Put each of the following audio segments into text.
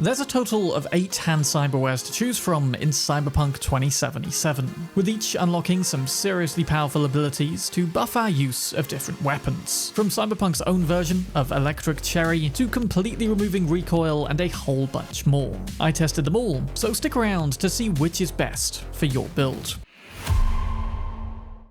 There's a total of 8 Hand Cyberwares to choose from in Cyberpunk 2077, with each unlocking some seriously powerful abilities to buff our use of different weapons. From Cyberpunk's own version of Electric Cherry to completely removing recoil and a whole bunch more. I tested them all, so stick around to see which is best for your build.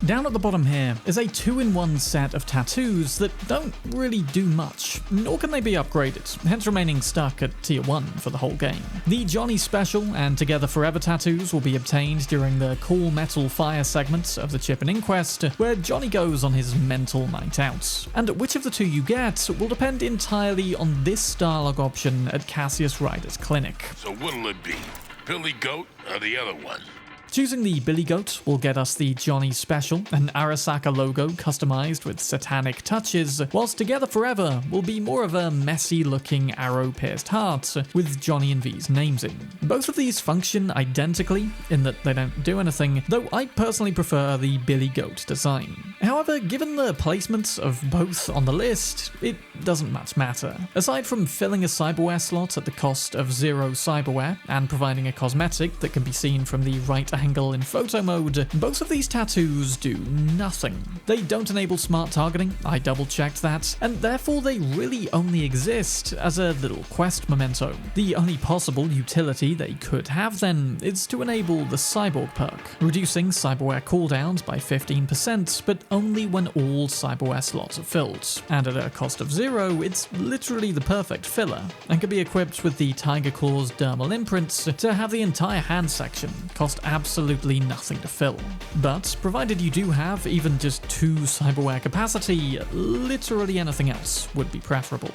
Down at the bottom here is a 2-in-1 set of tattoos that don't really do much, nor can they be upgraded, hence remaining stuck at tier 1 for the whole game. The Johnny Special and Together Forever tattoos will be obtained during the Cool Metal Fire segment of the Chip and Inquest, where Johnny goes on his mental night out. And which of the two you get will depend entirely on this dialogue option at Cassius Ryder's clinic. So what'll it be? Billy Goat or the other one? Choosing the Billy Goat will get us the Johnny Special, an Arasaka logo customized with satanic touches, whilst Together Forever will be more of a messy-looking arrow-pierced heart with Johnny and V's names in. Both of these function identically in that they don't do anything, though I personally prefer the Billy Goat design. However, given the placement of both on the list, it doesn't much matter. Aside from filling a cyberware slot at the cost of 0 cyberware and providing a cosmetic that can be seen from the right angle in photo mode, both of these tattoos do nothing. They don't enable smart targeting, I double checked that, and therefore they really only exist as a little quest memento. The only possible utility they could have then is to enable the cyborg perk, reducing cyberware cooldowns by 15%, but only when all cyberware slots are filled. And at a cost of 0, it's literally the perfect filler, and can be equipped with the Tyger Claw's Dermal Imprints to have the entire hand section cost absolutely nothing to fill. But provided you do have even just 2 cyberware capacity, literally anything else would be preferable.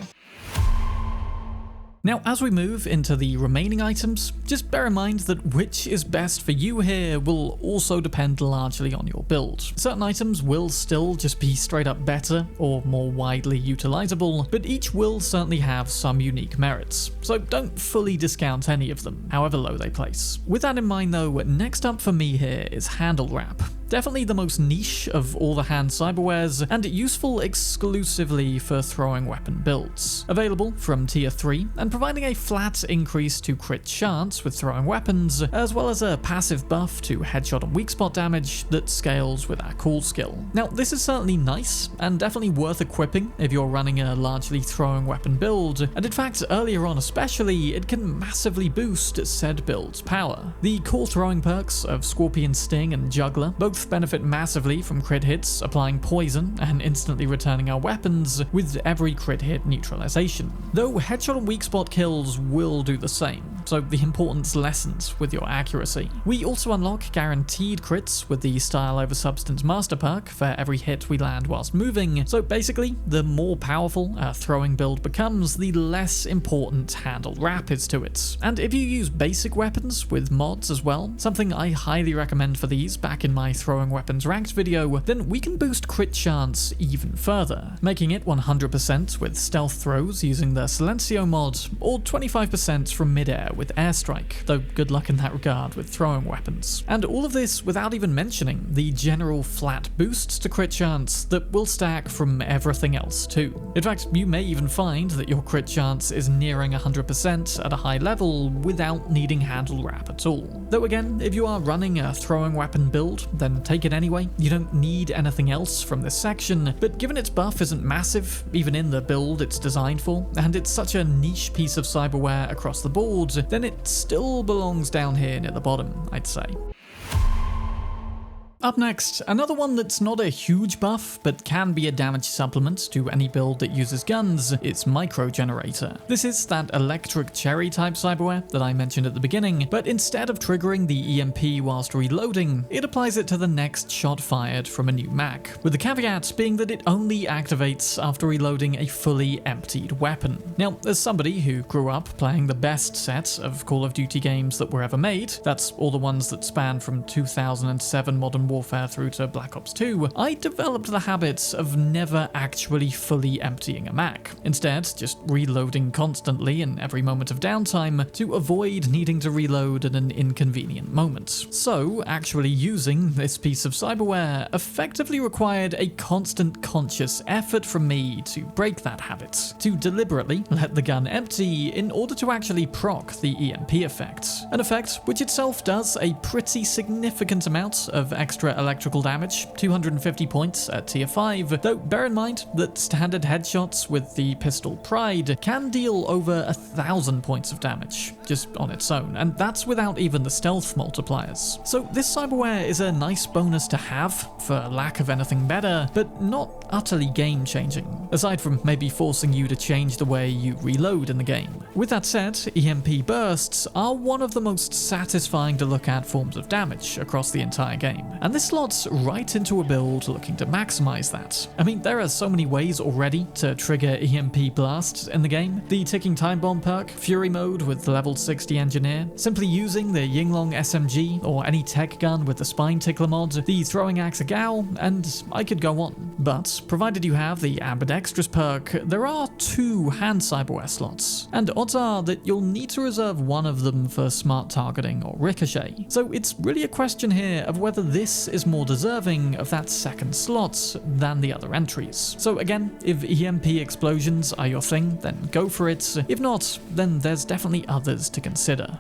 Now, as we move into the remaining items, just bear in mind that which is best for you here will also depend largely on your build. Certain items will still just be straight up better or more widely utilizable, but each will certainly have some unique merits, so don't fully discount any of them, however low they place. With that in mind though, next up for me here is Handle Wrap. Definitely the most niche of all the Hand Cyberwares, and useful exclusively for throwing weapon builds. Available from tier 3, and providing a flat increase to crit chance with throwing weapons, as well as a passive buff to headshot and weak spot damage that scales with our cool skill. Now, this is certainly nice, and definitely worth equipping if you're running a largely throwing weapon build, and in fact, earlier on especially, it can massively boost said build's power. The core throwing perks of Scorpion Sting and Juggler both benefit massively from crit hits, applying poison and instantly returning our weapons with every crit hit neutralization. Though headshot and weak spot kills will do the same, so the importance lessens with your accuracy. We also unlock guaranteed crits with the Style over Substance Master perk for every hit we land whilst moving, so basically, the more powerful a throwing build becomes, the less important Handle Wrap is to it. And if you use basic weapons with mods as well, something I highly recommend for these back in my throwing weapons ranked video, then we can boost crit chance even further, making it 100% with stealth throws using the Silencio mod, or 25% from midair with airstrike, though good luck in that regard with throwing weapons. And all of this without even mentioning the general flat boosts to crit chance that will stack from everything else too. In fact, you may even find that your crit chance is nearing 100% at a high level without needing Handle Wrap at all. Though again, if you are running a throwing weapon build, then take it anyway. You don't need anything else from this section, but given its buff isn't massive, even in the build it's designed for, and it's such a niche piece of cyberware across the board, then it still belongs down here near the bottom, I'd say. Up next, another one that's not a huge buff, but can be a damage supplement to any build that uses guns, is Microgenerator. This is that Electric Cherry type cyberware that I mentioned at the beginning, but instead of triggering the EMP whilst reloading, it applies it to the next shot fired from a new mag, with the caveat being that it only activates after reloading a fully emptied weapon. Now, as somebody who grew up playing the best set of Call of Duty games that were ever made, that's all the ones that span from 2007 Modern Modern Warfare through to Black Ops 2, I developed the habit of never actually fully emptying a mag. Instead, just reloading constantly in every moment of downtime to avoid needing to reload at an inconvenient moment. So, actually using this piece of cyberware effectively required a constant conscious effort from me to break that habit, to deliberately let the gun empty in order to actually proc the EMP effect. An effect which itself does a pretty significant amount of extra electrical damage, 250 points at tier 5, though bear in mind that standard headshots with the pistol Pride can deal over 1,000 points of damage, just on its own, and that's without even the stealth multipliers. So this cyberware is a nice bonus to have, for lack of anything better, but not utterly game-changing, aside from maybe forcing you to change the way you reload in the game. With that said, EMP bursts are one of the most satisfying to look at forms of damage across the entire game, and this slots right into a build looking to maximize that. I mean, there are so many ways already to trigger EMP blasts in the game. The ticking time bomb perk, Fury mode with the level 60 engineer, simply using the Yinglong SMG or any tech gun with the spine tickler mod, the throwing axe Gao, and I could go on. But provided you have the ambidextrous perk, there are 2 hand cyberware slots, and odds are that you'll need to reserve one of them for smart targeting or ricochet. So it's really a question here of whether this is more deserving of that second slot than the other entries. So again, if EMP explosions are your thing, then go for it. If not, then there's definitely others to consider.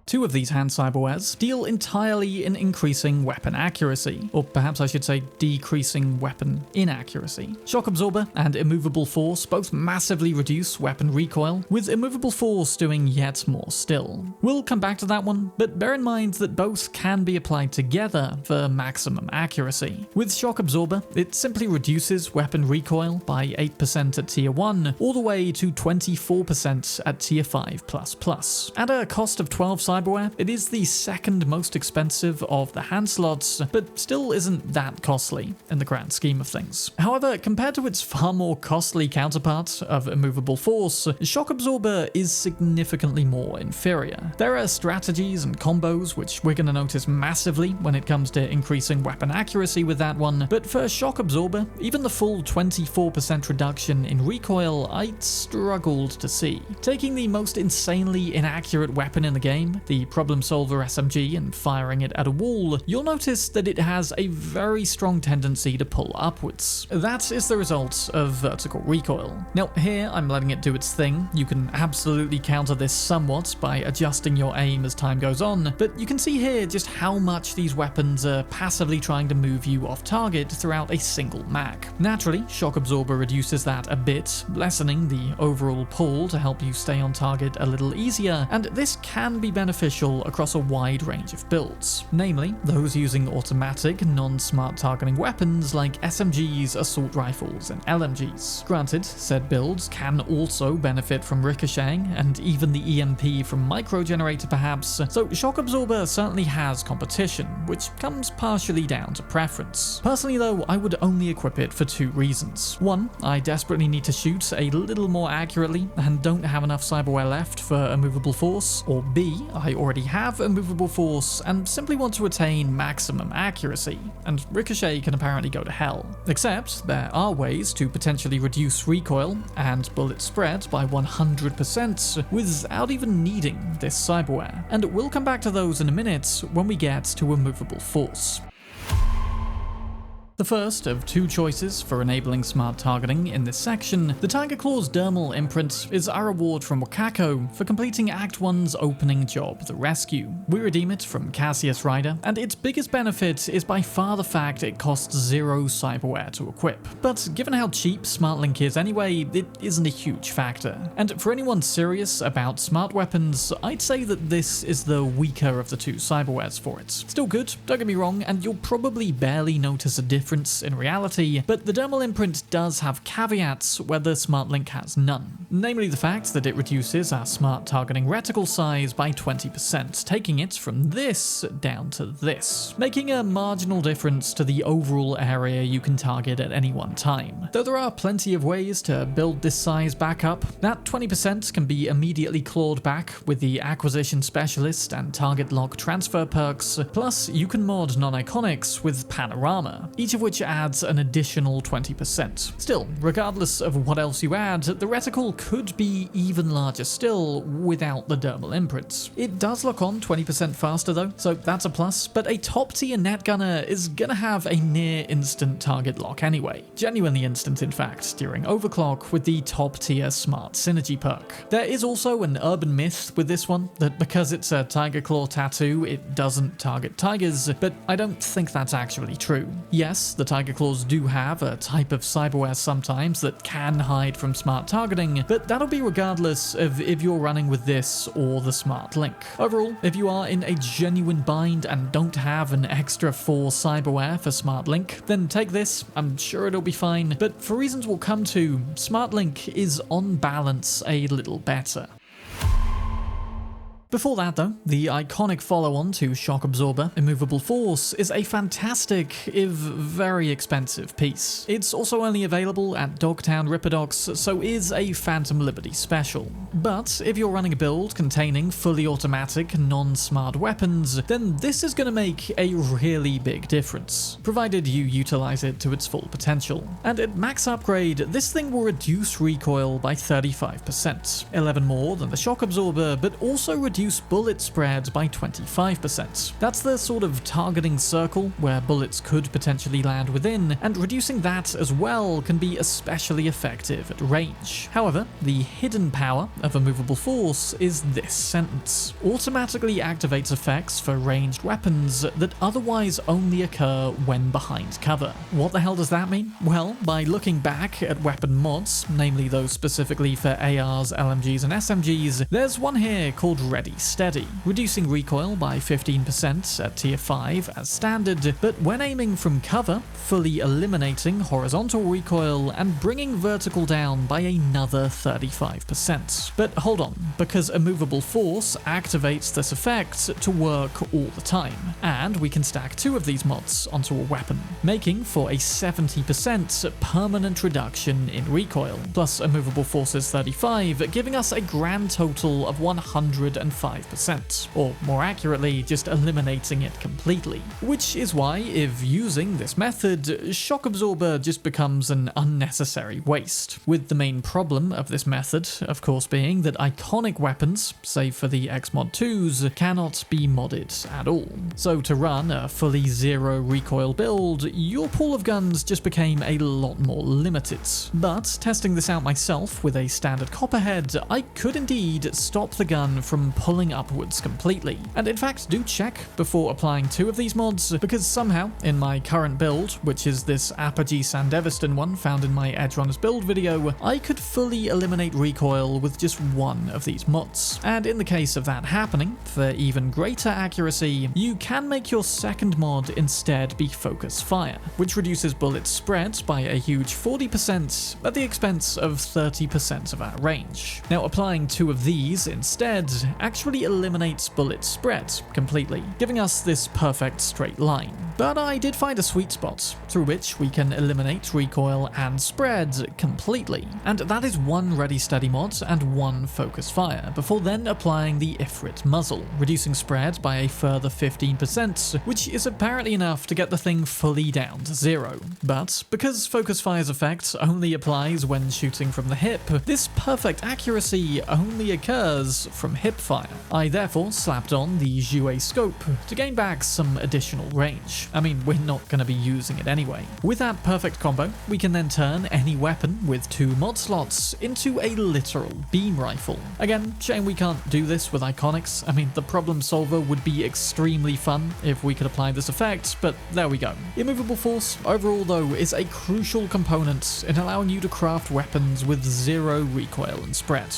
2 of these hand cyberwares deal entirely in increasing weapon accuracy, or perhaps I should say decreasing weapon inaccuracy. Shock Absorber and Immovable Force both massively reduce weapon recoil, with Immovable Force doing yet more still. We'll come back to that one, but bear in mind that both can be applied together for maximum accuracy. With Shock Absorber, it simply reduces weapon recoil by 8% at tier 1, all the way to 24% at tier 5++. At a cost of 12 cyberware, it is the second most expensive of the hand slots, but still isn't that costly in the grand scheme of things. However, compared to its far more costly counterpart of Immovable Force, Shock Absorber is significantly more inferior. There are strategies and combos which we're going to notice massively when it comes to increasing weapon accuracy with that one, but for Shock Absorber, even the full 24% reduction in recoil I struggled to see. Taking the most insanely inaccurate weapon in the game, the Problem Solver SMG, and firing it at a wall, you'll notice that it has a very strong tendency to pull upwards. That is the result of vertical recoil. Now here I'm letting it do its thing. You can absolutely counter this somewhat by adjusting your aim as time goes on, but you can see here just how much these weapons are passively trying to move you off target throughout a single mag. Naturally, Shock Absorber reduces that a bit, lessening the overall pull to help you stay on target a little easier, and this can be beneficial across a wide range of builds, namely those using automatic, non-smart targeting weapons like SMGs, assault rifles, and LMGs. Granted, said builds can also benefit from ricocheting and even the EMP from Microgenerator perhaps, so Shock Absorber certainly has competition, which comes partially down to preference. Personally though, I would only equip it for 2 reasons. One, I desperately need to shoot a little more accurately and don't have enough cyberware left for Immovable Force, or B, I already have Immovable Force and simply want to attain maximum accuracy, and Ricochet can apparently go to hell. Except, there are ways to potentially reduce recoil and bullet spread by 100% without even needing this cyberware, and we'll come back to those in a minute when we get to Immovable Force. The first of 2 choices for enabling smart targeting in this section, the Tyger Claw's Dermal Imprint is our reward from Wakako for completing Act 1's opening job, the rescue. We redeem it from Cassius Ryder, and its biggest benefit is by far the fact it costs 0 cyberware to equip. But given how cheap SmartLink is anyway, it isn't a huge factor. And for anyone serious about smart weapons, I'd say that this is the weaker of the 2 cyberwares for it. Still good, don't get me wrong, and you'll probably barely notice a difference difference in reality, but the Dermal imprint does have caveats where the Smart Link has none. Namely the fact that it reduces our smart targeting reticle size by 20%, taking it from this down to this, making a marginal difference to the overall area you can target at any one time. Though there are plenty of ways to build this size back up, that 20% can be immediately clawed back with the Acquisition Specialist and Target Lock transfer perks, plus you can mod non-iconics with Panorama, each of which adds an additional 20%. Still, regardless of what else you add, the reticle could be even larger still without the Dermal imprint. It does lock on 20% faster though, so that's a plus, but a top tier netgunner is gonna have a near instant target lock anyway. Genuinely instant in fact, during overclock with the top tier smart synergy perk. There is also an urban myth with this one, that because it's a tiger claw tattoo, it doesn't target tigers, but I don't think that's actually true. Yes, the tiger claws do have a type of cyberware sometimes that can hide from smart targeting, but that'll be regardless of if you're running with this or the Smart Link. Overall, if you are in a genuine bind and don't have an extra 4 cyberware for Smart Link, then take this, I'm sure it'll be fine, but for reasons we'll come to, Smart Link is on balance a little better. Before that though, the iconic follow-on to Shock Absorber, Immovable Force, is a fantastic, if very expensive piece. It's also only available at Dogtown Ripperdocs, so is a Phantom Liberty special. But if you're running a build containing fully automatic, non-smart weapons, then this is going to make a really big difference, provided you utilize it to its full potential. And at max upgrade, this thing will reduce recoil by 35%, 11 more than the Shock Absorber, but also reduce bullet spread by 25%. That's the sort of targeting circle where bullets could potentially land within, and reducing that as well can be especially effective at range. However, the hidden power of Immovable Force is this sentence. Automatically activates effects for ranged weapons that otherwise only occur when behind cover. What the hell does that mean? Well, by looking back at weapon mods, namely those specifically for ARs, LMGs and SMGs, there's one here called Ready Steady, reducing recoil by 15% at tier 5 as standard, but when aiming from cover, fully eliminating horizontal recoil and bringing vertical down by another 35%. But hold on, because Immovable Force activates this effect to work all the time, and we can stack 2 of these mods onto a weapon, making for a 70% permanent reduction in recoil, plus Immovable Force's 35, giving us a grand total of 105%, or more accurately, just eliminating it completely. Which is why, if using this method, Shock Absorber just becomes an unnecessary waste, with the main problem of this method, of course, being that iconic weapons, save for the Xmod 2s, cannot be modded at all. So to run a fully zero recoil build, your pool of guns just became a lot more limited. But testing this out myself with a standard copperhead, I could indeed stop the gun from pulling upwards completely. And in fact, do check before applying 2 of these mods, because somehow, in my current build, which is this Apogee Sandevistan one found in my Edge Runners build video, I could fully eliminate recoil with just 1 of these mods. And in the case of that happening, for even greater accuracy, you can make your second mod instead be Focus Fire, which reduces bullet spread by a huge 40% at the expense of 30% of our range. Now, applying 2 of these instead actually eliminates bullet spread completely, giving us this perfect straight line. But I did find a sweet spot through which we can eliminate recoil and spread completely, and that is 1 Ready Steady mod and 1 Focus Fire, before then applying the Ifrit muzzle, reducing spread by a further 15%, which is apparently enough to get the thing fully down to 0. But because Focus Fire's effect only applies when shooting from the hip, this perfect accuracy only occurs from hip fire. I therefore slapped on the Jouet scope to gain back some additional range. I mean, we're not going to be using it anyway. With that perfect combo, we can then turn any weapon with 2 mod slots into a literal beam rifle. Again, shame we can't do this with iconics. I mean, the problem solver would be extremely fun if we could apply this effect, but there we go. Immovable Force, overall though, is a crucial component in allowing you to craft weapons with 0 recoil and spread.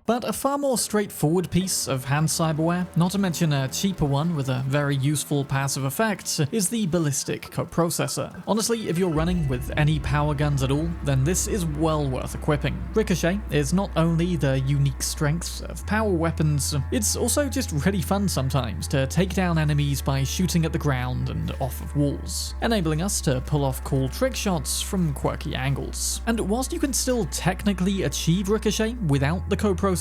But a far more straightforward piece of Hand Cyberware, not to mention a cheaper one with a very useful passive effect, is the Ballistic Coprocessor. Honestly, if you're running with any power guns at all, then this is well worth equipping. Ricochet is not only the unique strengths of power weapons, it's also just really fun sometimes to take down enemies by shooting at the ground and off of walls, enabling us to pull off cool trick shots from quirky angles. And whilst you can still technically achieve Ricochet without the coprocessor,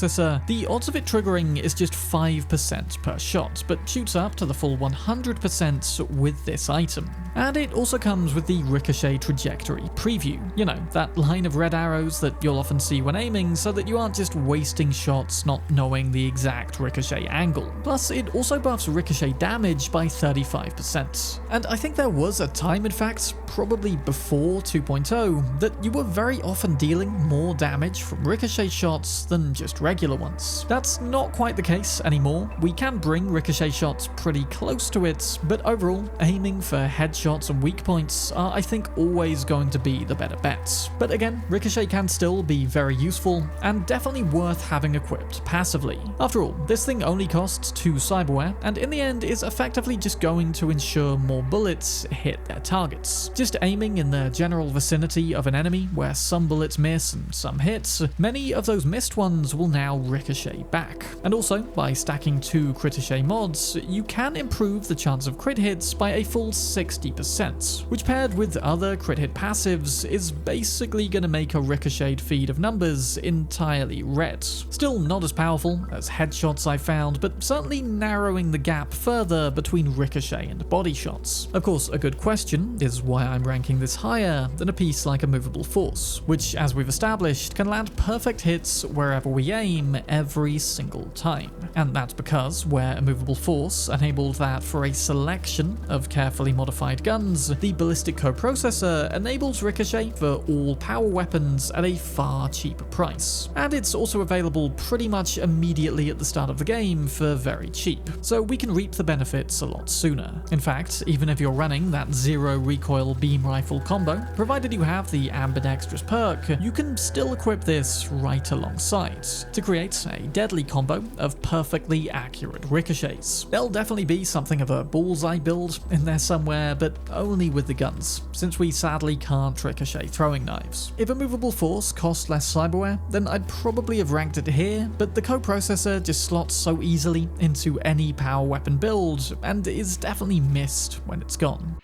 the odds of it triggering is just 5% per shot, but shoots up to the full 100% with this item. And it also comes with the Ricochet trajectory preview, you know, that line of red arrows that you'll often see when aiming so that you aren't just wasting shots not knowing the exact Ricochet angle. Plus, it also buffs Ricochet damage by 35%. And I think there was a time, in fact, probably before 2.0, that you were very often dealing more damage from Ricochet shots than just regular ones. That's not quite the case anymore. We can bring Ricochet shots pretty close to it, but overall, aiming for headshots and weak points are, I think, always going to be the better bets. But again, Ricochet can still be very useful, and definitely worth having equipped passively. After all, this thing only costs 2 cyberware, and in the end is effectively just going to ensure more bullets hit their targets. Just aiming in the general vicinity of an enemy where some bullets miss and some hits, many of those missed ones will now ricochet back. And also, by stacking 2 Critichet mods, you can improve the chance of crit hits by a full 60%, which paired with other crit hit passives is basically going to make a ricocheted feed of numbers entirely red. Still not as powerful as headshots I found, but certainly narrowing the gap further between ricochet and body shots. Of course, a good question is why I'm ranking this higher than a piece like Immovable Force, which, as we've established, can land perfect hits wherever we aim every single time. And that's because, where Immovable Force enabled that for a selection of carefully modified guns, the Ballistic Coprocessor enables ricochet for all power weapons at a far cheaper price. And it's also available pretty much immediately at the start of the game for very cheap, so we can reap the benefits a lot sooner. In fact, even if you're running that 0 recoil beam rifle combo, provided you have the ambidextrous perk, you can still equip this right alongside to create a deadly combo of perfectly accurate ricochets. There'll definitely be something of a bullseye build in there somewhere, but only with the guns, since we sadly can't ricochet throwing knives. If Immovable Force cost less cyberware, then I'd probably have ranked it here, but the coprocessor just slots so easily into any power weapon build, and is definitely missed when it's gone.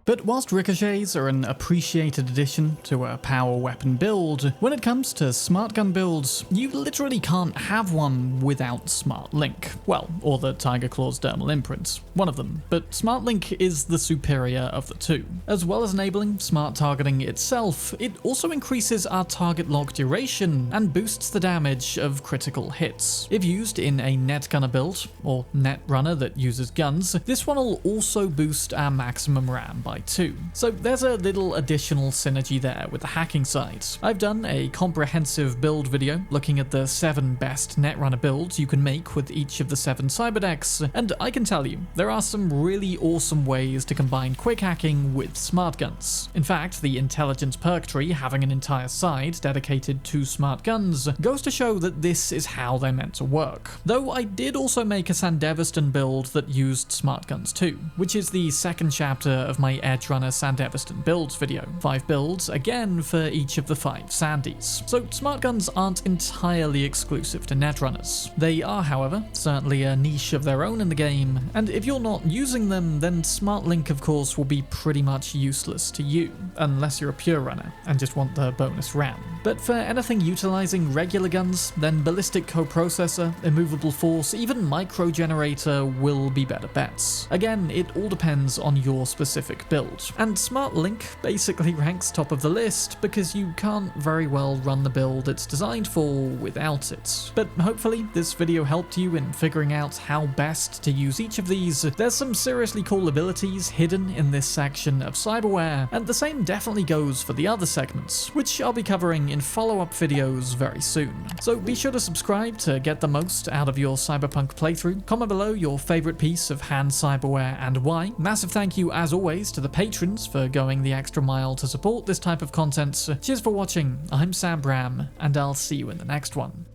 But whilst ricochets are an appreciated addition to a power weapon build, when it comes to smart gun builds, you literally can't have one without Smart Link. Well, or the Tyger Claw's Dermal Imprint, one of them, but Smart Link is the superior of the two. As well as enabling smart targeting itself, it also increases our target lock duration and boosts the damage of critical hits. If used in a net gunner build, or net runner that uses guns, this one will also boost our maximum RAM by 2. So there's a little additional synergy there with the hacking side. I've done a comprehensive build video looking at the 7 best netrunner builds you can make with each of the 7 cyberdecks, and I can tell you, there are some really awesome ways to combine quick hacking with smart guns. In fact, the intelligence perk tree having an entire side dedicated to smart guns goes to show that this is how they're meant to work. Though I did also make a Sandevistan build that used smart guns too, which is the second chapter of my Edge Runner Sandevistan builds video. 5 builds, again, for each of the 5 Sandies. So smart guns aren't entirely exclusive to netrunners. They are, however, certainly a niche of their own in the game, and if you're not using them, then Smart Link of course will be pretty much useless to you, unless you're a pure runner and just want the bonus RAM. But for anything utilizing regular guns, then Ballistic Coprocessor, Immovable Force, even Microgenerator will be better bets. Again, it all depends on your specific build. And Smart Link basically ranks top of the list because you can't very well run the build it's designed for without it. But hopefully this video helped you in figuring out how best to use each of these. There's some seriously cool abilities hidden in this section of cyberware, and the same definitely goes for the other segments, which I'll be covering in follow-up videos very soon. So be sure to subscribe to get the most out of your Cyberpunk playthrough. Comment below your favorite piece of Hand Cyberware and why. Massive thank you as always to to the patrons for going the extra mile to support this type of content. Cheers for watching, I'm Bram, and I'll see you in the next one.